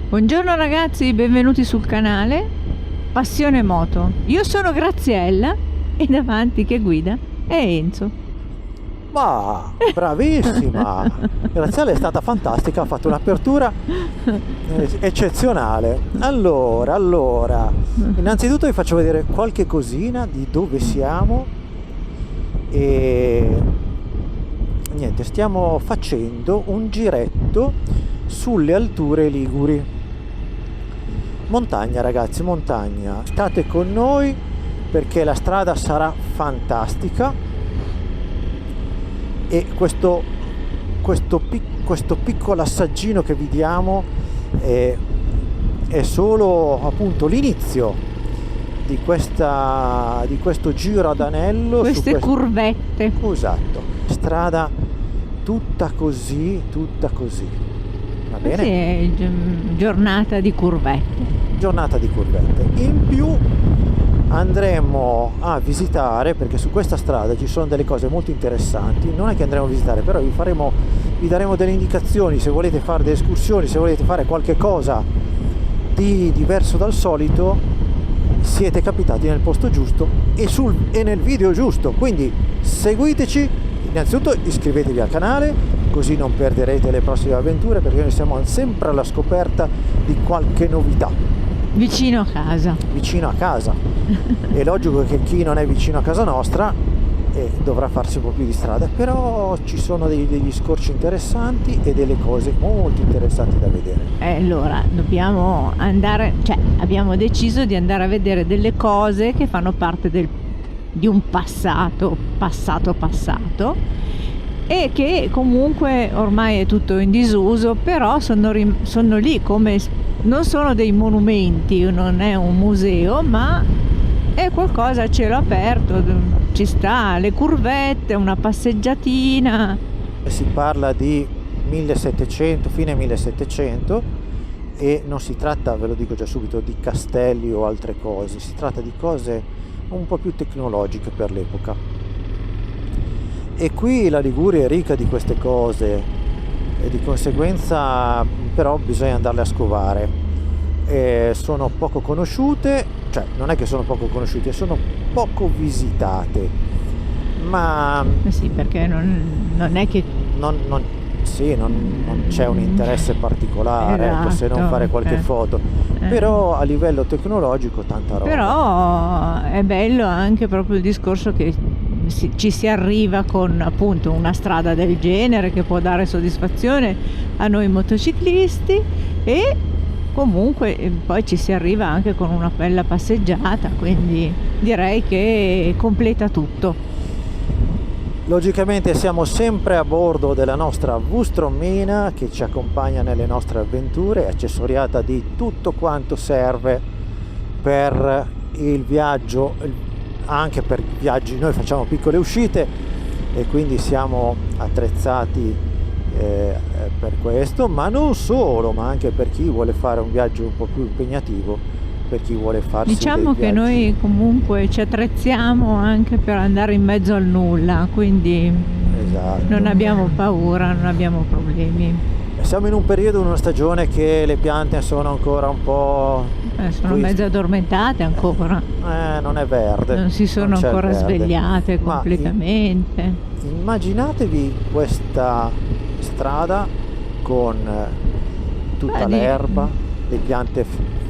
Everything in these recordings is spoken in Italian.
Buongiorno ragazzi, benvenuti sul canale Passione Moto. Io sono Graziella e davanti che guida è Enzo. Ma bravissima! Graziella è stata fantastica, ha fatto un'apertura eccezionale. Allora, innanzitutto vi faccio vedere qualche cosina di dove siamo e niente, stiamo facendo un giretto sulle alture liguri. Montagna ragazzi, montagna. State con noi perché la strada sarà fantastica e questo piccolo assaggino che vi diamo è solo appunto l'inizio di questo giro ad anello. Queste curvette. Esatto, strada tutta così. Va bene? Sì, è giornata di curvette. Giornata di curvette. In più andremo a visitare, perché su questa strada ci sono delle cose molto interessanti. Non è che andremo a visitare, però vi daremo delle indicazioni se volete fare delle escursioni, se volete fare qualche cosa di diverso dal solito. Siete capitati nel posto giusto e nel video giusto, quindi seguiteci. Innanzitutto iscrivetevi al canale, così non perderete le prossime avventure, perché noi siamo sempre alla scoperta di qualche novità Vicino a casa. vicino a casa. È logico che chi non è vicino a casa nostra dovrà farsi un po' più di strada, però ci sono degli scorci interessanti e delle cose molto interessanti da vedere. Allora, dobbiamo andare, abbiamo deciso di andare a vedere delle cose che fanno parte di un passato e che comunque ormai è tutto in disuso, però sono lì, come non sono dei monumenti, non è un museo, ma è qualcosa a cielo aperto, ci sta, le curvette, una passeggiatina. Si parla di 1700, fine 1700, e non si tratta, ve lo dico già subito, di castelli o altre cose, si tratta di cose un po' più tecnologiche per l'epoca. E qui la Liguria è ricca di queste cose e di conseguenza però bisogna andarle a scovare. Sono poco conosciute, cioè non è che sono poco conosciute, sono poco visitate, ma Sì, perché non è che non c'è un interesse particolare, ecco, se non fare qualche foto, però a livello tecnologico tanta roba. Però è bello anche proprio il discorso che ci si arriva con appunto una strada del genere che può dare soddisfazione a noi motociclisti, e comunque poi ci si arriva anche con una bella passeggiata, quindi direi che completa tutto. Logicamente siamo sempre a bordo della nostra V-Strommina che ci accompagna nelle nostre avventure, accessoriata di tutto quanto serve per il viaggio, anche per viaggi. Noi facciamo piccole uscite e quindi siamo attrezzati per questo, ma non solo, ma anche per chi vuole fare un viaggio un po' più impegnativo, per chi vuole farsi Diciamo dei che viaggi. noi comunque ci attrezziamo anche per andare in mezzo al nulla, quindi Esatto. non abbiamo paura, non abbiamo problemi. Siamo in un periodo, in una stagione che le piante sono ancora un po'... Sono mezzo addormentate ancora, non è verde. non si sono non c'è il ancora verde. svegliate Ma completamente. immaginatevi questa strada con tutta l'erba, le piante,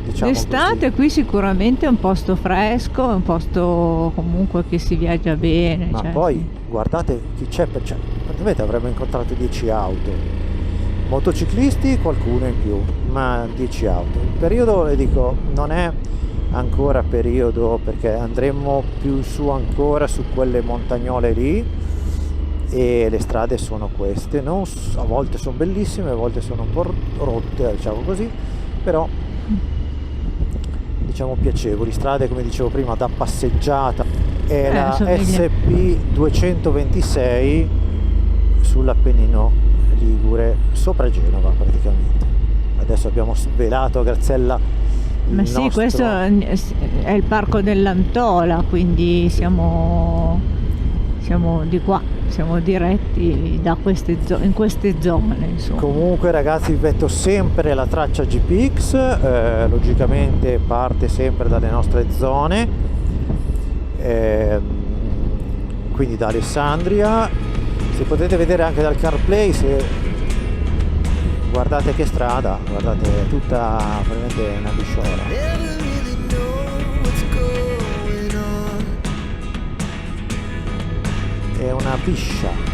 diciamo D'estate così. qui sicuramente è un posto fresco, è un posto comunque che si viaggia bene. Ma poi guardate chi c'è, praticamente avremmo incontrato 10 auto. Motociclisti qualcuno in più, ma 10 auto. Il periodo, le dico, non è ancora periodo, perché andremo più su ancora su quelle montagnole lì e le strade sono queste, a volte sono bellissime, a volte sono un po' rotte, diciamo così, però diciamo piacevoli. Strade, come dicevo prima, da passeggiata. È la SP 226 sull'Appennino Ligure, sopra Genova praticamente. Adesso abbiamo svelato a Graziella Ma sì, questo è il parco dell'Antola, quindi siamo di qua, siamo diretti da in queste zone, insomma. Comunque ragazzi, vi metto sempre la traccia GPX, logicamente parte sempre dalle nostre zone, quindi da Alessandria. Se potete vedere anche dal CarPlay, se guardate che strada, guardate, è tutta veramente una bisciora. È una biscia.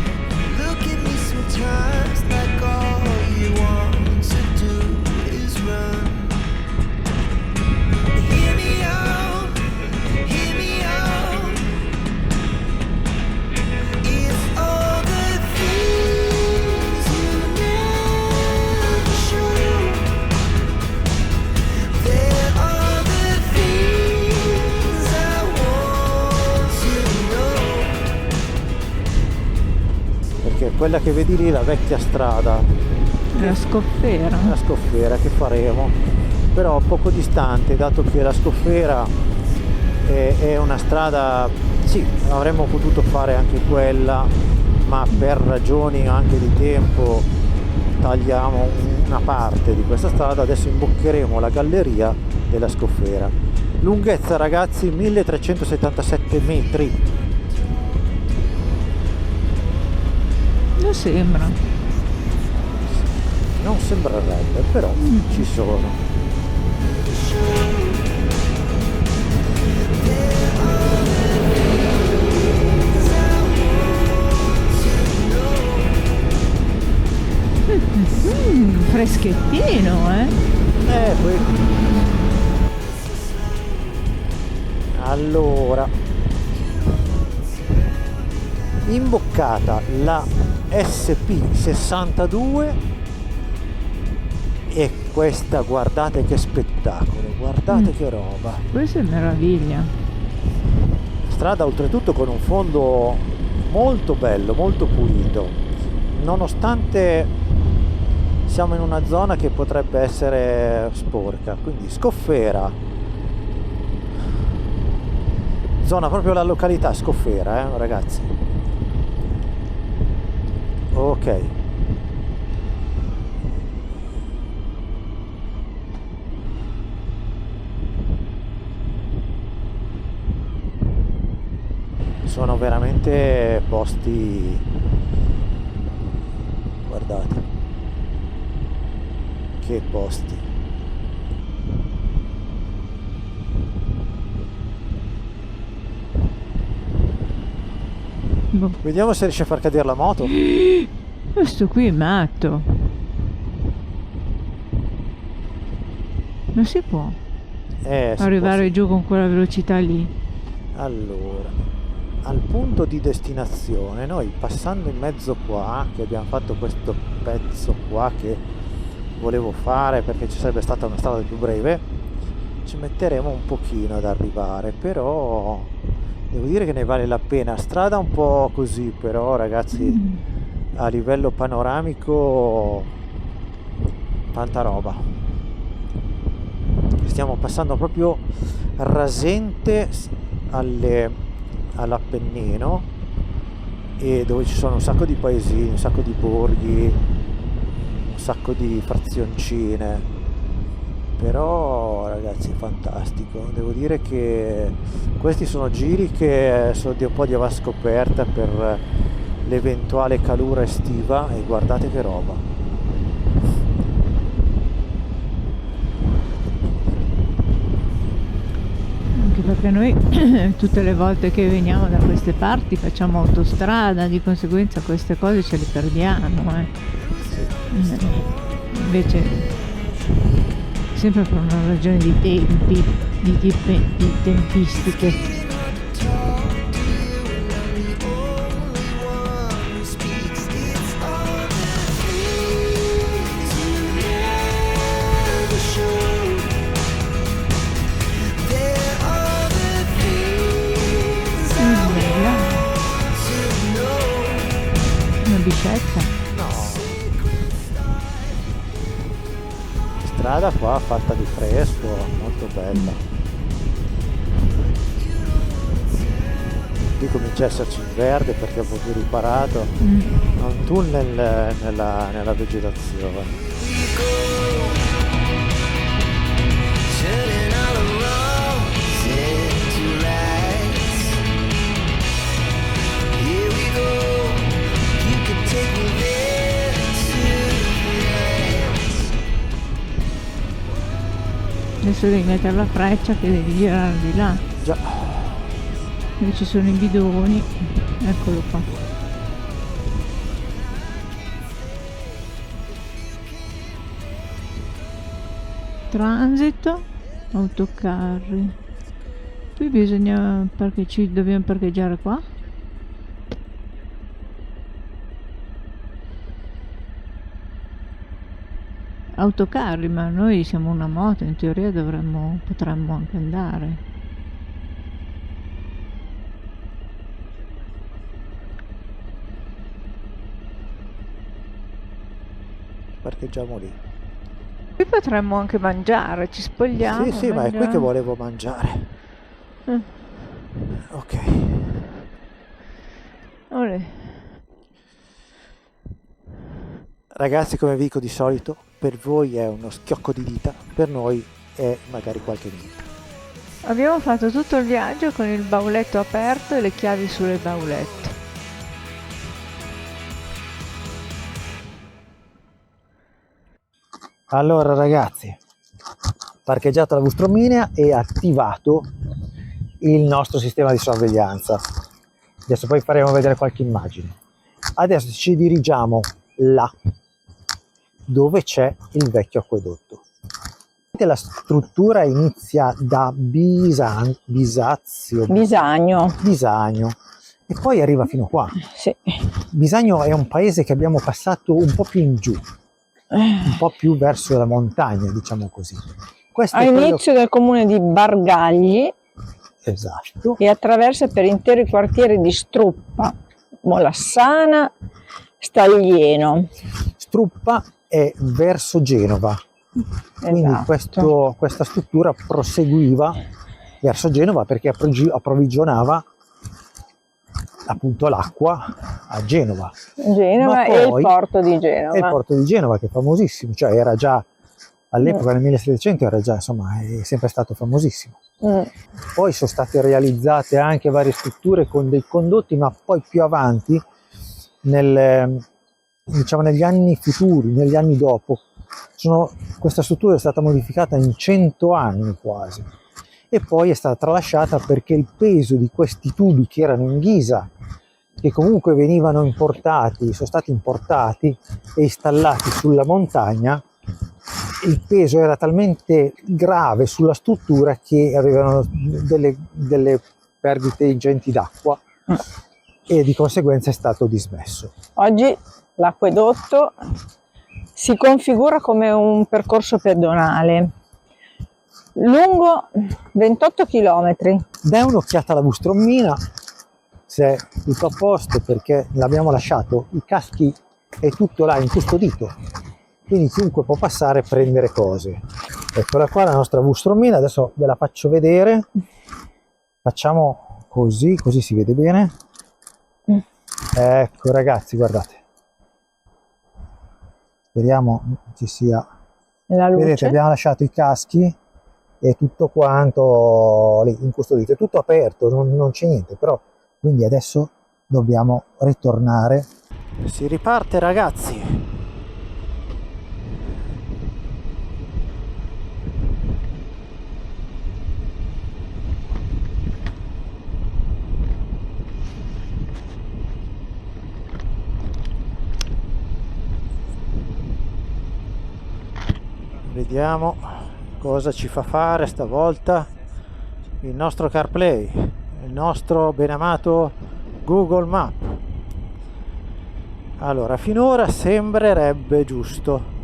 Perché quella che vedi lì, la vecchia strada, La Scofera che faremo, però poco distante, dato che la Scofera è una strada, sì, avremmo potuto fare anche quella, ma per ragioni anche di tempo tagliamo una parte di questa strada. Adesso imboccheremo la galleria della Scofera. Lunghezza ragazzi 1377 metri. non sembra. Non sembrerebbe, però ci sono. Freschettino, Poi. Allora, imboccata la SP62 e questa, guardate che spettacolo, guardate che roba. Questa è meraviglia. Strada oltretutto con un fondo molto bello, molto pulito, nonostante siamo in una zona che potrebbe essere sporca. Quindi Scofera, zona proprio la località Scofera, ragazzi. Ok, sono veramente posti, guardate che posti. Vediamo se riesce a far cadere la moto. Questo qui è matto. Non si può arrivare giù con quella velocità lì. Allora, al punto di destinazione, noi passando in mezzo qua, che abbiamo fatto questo pezzo qua che volevo fare perché ci sarebbe stata una strada più breve, ci metteremo un pochino ad arrivare, però devo dire che ne vale la pena. Strada un po' così, però ragazzi, a livello panoramico tanta roba. Stiamo passando proprio rasente all'Appennino, e dove ci sono un sacco di paesini, un sacco di borghi, un sacco di frazioncine, però ragazzi fantastico. Devo dire che questi sono giri che sono di un po' di avanscoperta per l'eventuale calura estiva, e guardate che roba. Anche perché noi tutte le volte che veniamo da queste parti facciamo autostrada, di conseguenza queste cose ce le perdiamo, Invece sempre per una ragione di tempi, di tempistiche. Una bicetta. No, strada qua fatta di fresco, molto bella. qui comincia a esserci il verde perché è un po' più riparato, un tunnel nella vegetazione. Adesso devi mettere la freccia che devi girare di là. Già. Dove ci sono i bidoni. Eccolo qua. Transito, autocarri. Qui bisogna, perché ci dobbiamo parcheggiare qua. Autocarri, ma noi siamo una moto, in teoria potremmo anche andare. Parcheggiamo lì. Qui potremmo anche mangiare, ci spogliamo. Sì, ma è qui che volevo mangiare. Ok. Olè. Ragazzi, come vi dico di solito, per voi è uno schiocco di dita, per noi è magari qualche minuto. Abbiamo fatto tutto il viaggio con il bauletto aperto e le chiavi sulle baulette. Allora ragazzi, parcheggiata la Bustromina e attivato il nostro sistema di sorveglianza. Adesso poi faremo vedere qualche immagine. Adesso ci dirigiamo là, dove c'è il vecchio acquedotto. La struttura inizia da Bisagno e poi arriva fino qua. Sì. Bisagno è un paese che abbiamo passato un po' più in giù, un po' più verso la montagna, diciamo così. Questo A inizio del comune di Bargagli. Esatto. E attraversa per interi quartieri di Struppa, Molassana, Staglieno. Struppa è verso Genova, quindi Esatto. questa struttura proseguiva verso Genova perché approvvigionava appunto l'acqua a Genova. Genova e il porto di Genova. E il porto di Genova, che è famosissimo, cioè era già all'epoca nel 1700, era già, insomma, è sempre stato famosissimo. Poi sono state realizzate anche varie strutture con dei condotti, ma poi più avanti, diciamo negli anni futuri, negli anni dopo, questa struttura è stata modificata in 100 anni quasi, e poi è stata tralasciata perché il peso di questi tubi che erano in ghisa, che comunque venivano importati, sono stati importati e installati sulla montagna, il peso era talmente grave sulla struttura che avevano delle perdite ingenti d'acqua e di conseguenza è stato dismesso. Oggi l'acquedotto si configura come un percorso pedonale lungo 28 km. Dai un'occhiata alla Bustromina se è tutto a posto, perché l'abbiamo lasciato, i caschi è tutto là incustodito, quindi chiunque può passare e prendere cose. Eccola qua la nostra Bustromina, adesso ve la faccio vedere, facciamo così si vede bene. Ecco ragazzi, guardate, speriamo ci sia La luce. Vedete, abbiamo lasciato i caschi e tutto quanto lì incustodito, è tutto aperto, non c'è niente, però quindi adesso dobbiamo ritornare. Si riparte ragazzi. Vediamo cosa ci fa fare stavolta il nostro CarPlay, il nostro benamato Google Map. Allora, finora sembrerebbe giusto.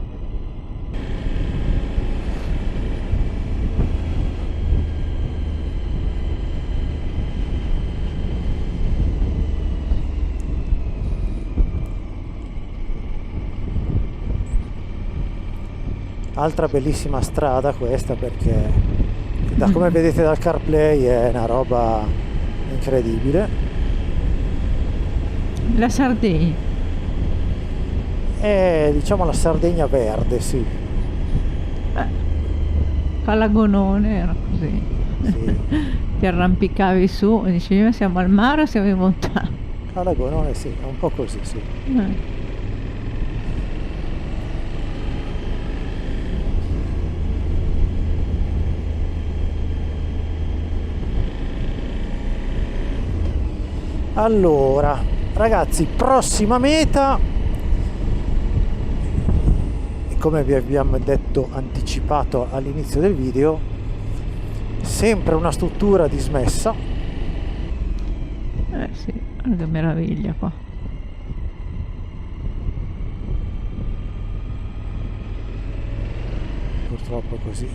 Altra bellissima strada questa, perché come vedete dal CarPlay è una roba incredibile. La Sardegna. È diciamo la Sardegna verde, sì. Palagonone era così. Sì. Ti arrampicavi su e dicevi ma siamo al mare o siamo in montagna? Palagonone sì, è un po' così, sì. Allora, ragazzi, prossima meta, e come vi abbiamo detto, anticipato all'inizio del video, sempre una struttura dismessa. Sì, che meraviglia qua. Purtroppo è così.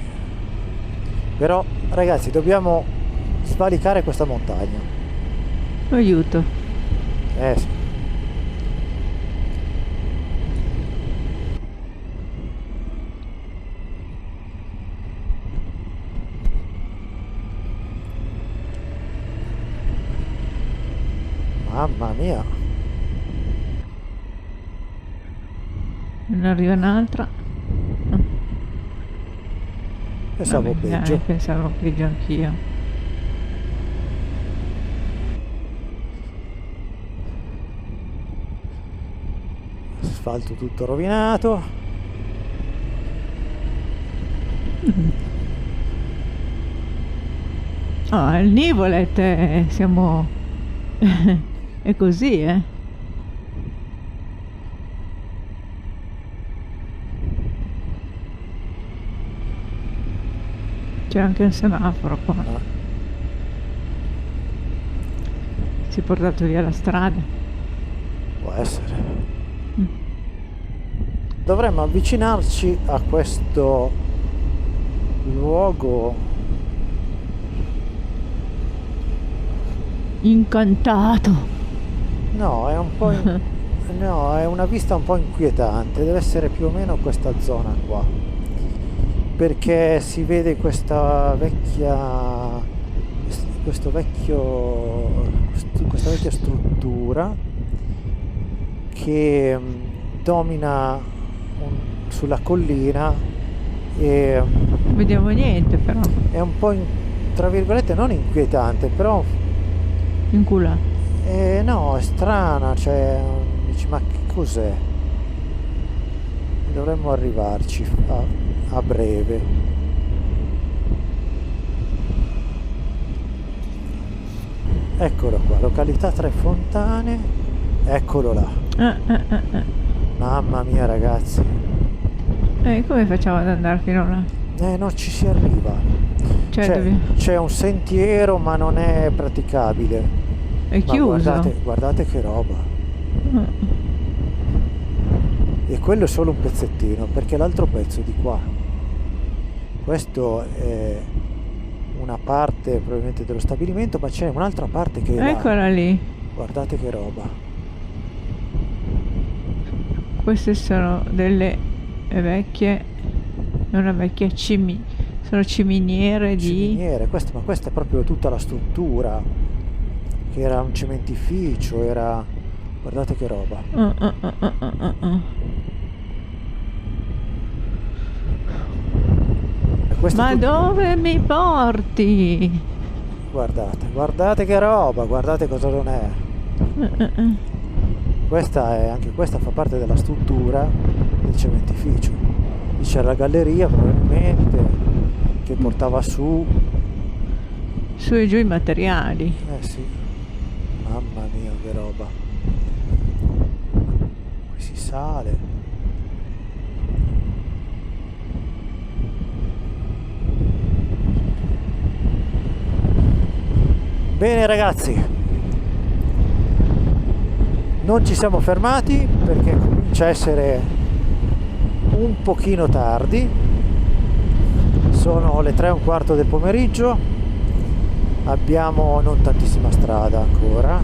Però, ragazzi, dobbiamo svalicare questa montagna. Aiuto. Sì. Mamma mia. Ne arriva un'altra. Pensavo Vabbè, peggio. pensavo peggio anch'io. Asfalto tutto rovinato. Il Nivolet siamo è così, c'è anche un semaforo qua. Si è portato via la strada. Può essere. Dovremmo avvicinarci a questo luogo Incantato. no, è un po' no, è una vista un po' inquietante, deve essere più o meno questa zona qua, perché si vede questa vecchia questa vecchia struttura che domina sulla collina e Non vediamo niente però. è un po' tra virgolette non inquietante, però In culo. no, è strana, cioè dici ma che cos'è? Dovremmo arrivarci a breve. Eccolo qua, località Tre Fontane, eccolo là. Mamma mia ragazzi, Come facciamo ad andare fino là? non ci si arriva. Cioè, C'è un sentiero ma non è praticabile. è Ma chiuso. guardate che roba. E quello è solo un pezzettino, perché l'altro pezzo è di qua. Questo è una parte probabilmente dello stabilimento, ma c'è un'altra parte che è là. Eccola lì. Guardate che roba. Queste sono delle vecchie, una vecchia sono ciminiere di... Ciminiere, ma questa è proprio tutta la struttura, che era un cementificio, era... Guardate che roba. Ma dove mi porti? Guardate che roba, guardate cosa non è. Anche questa fa parte della struttura del cementificio. Lì c'era la galleria probabilmente che portava su e giù i materiali. sì, mamma mia che roba. Qui si sale. Bene ragazzi, non ci siamo fermati perché comincia a essere un pochino tardi, sono le 3:15 del pomeriggio, abbiamo non tantissima strada ancora,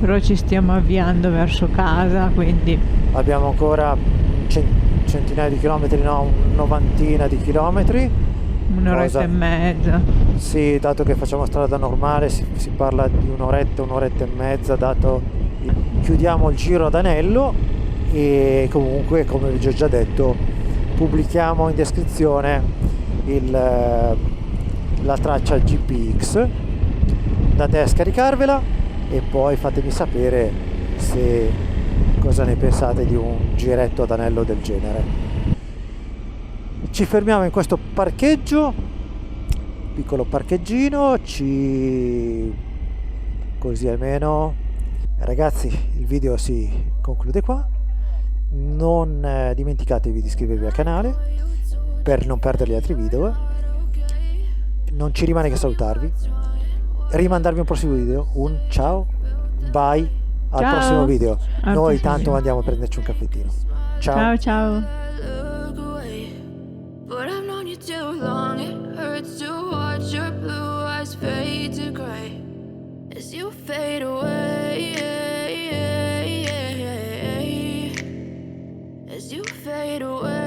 Però ci stiamo avviando verso casa, quindi... abbiamo ancora centinaia di chilometri, no, 90 di chilometri, un'oretta e mezza. Sì, dato che facciamo strada normale si parla di un'oretta e mezza, dato chiudiamo il giro ad Anello e comunque, come vi ho già detto, pubblichiamo in descrizione la traccia GPX, andate a scaricarvela e poi fatemi sapere cosa ne pensate di un giretto ad Anello del genere. Ci fermiamo in questo parcheggio, piccolo parcheggino, così almeno. Ragazzi, il video si conclude qua. Non dimenticatevi di iscrivervi al canale per non perdere gli altri video. Non ci rimane che salutarvi, rimandarvi un prossimo video, un ciao, bye, al Ciao. prossimo video. Al Noi prossimo tanto video. andiamo a prenderci un caffettino. Ciao. Ciao ciao. Look away, but I've known you too long. It hurts to watch your blue eyes fade to gray as you fade away. As you fade away.